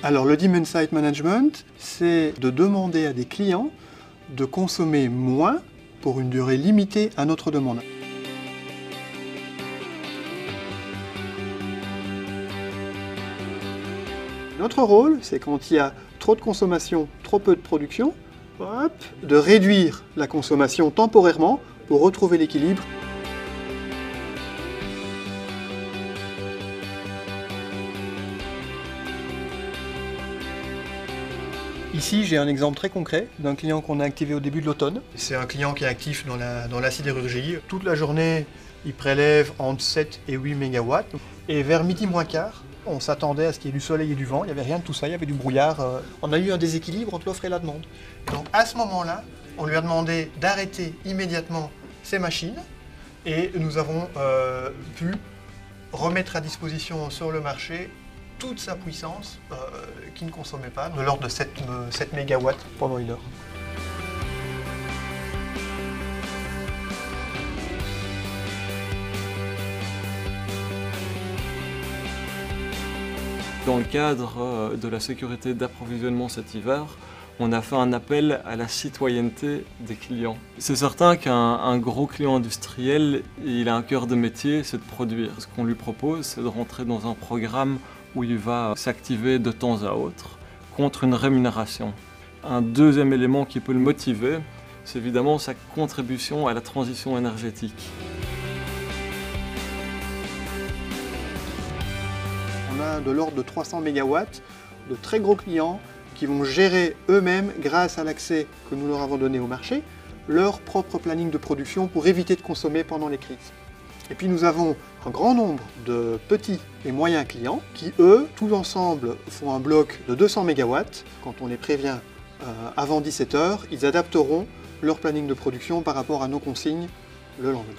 Alors le Demand Side Management, c'est de demander à des clients de consommer moins pour une durée limitée à notre demande. Notre rôle, c'est quand il y a trop de consommation, trop peu de production, hop, de réduire la consommation temporairement pour retrouver l'équilibre. Ici, j'ai un exemple très concret d'un client qu'on a activé au début de l'automne. C'est un client qui est actif dans la sidérurgie. Toute la journée, il prélève entre 7 et 8 mégawatts. Et vers midi moins quart, on s'attendait à ce qu'il y ait du soleil et du vent. Il n'y avait rien de tout ça, il y avait du brouillard. On a eu un déséquilibre entre l'offre et la demande. Donc à ce moment-là, on lui a demandé d'arrêter immédiatement ses machines. Et nous avons pu remettre à disposition sur le marché toute sa puissance qui ne consommait pas, de l'ordre de 7 mégawatts pendant une heure. Dans le cadre de la sécurité d'approvisionnement cet hiver, on a fait un appel à la citoyenneté des clients. C'est certain qu'un gros client industriel, il a un cœur de métier, c'est de produire. Ce qu'on lui propose, c'est de rentrer dans un programme où il va s'activer de temps à autre contre une rémunération. Un deuxième élément qui peut le motiver, c'est évidemment sa contribution à la transition énergétique. On a de l'ordre de 300 mégawatts de très gros clients qui vont gérer eux-mêmes, grâce à l'accès que nous leur avons donné au marché, leur propre planning de production pour éviter de consommer pendant les crises. Et puis nous avons un grand nombre de petits et moyens clients qui, eux, tous ensemble, font un bloc de 200 mégawatts. Quand on les prévient avant 17 h, ils adapteront leur planning de production par rapport à nos consignes le lendemain.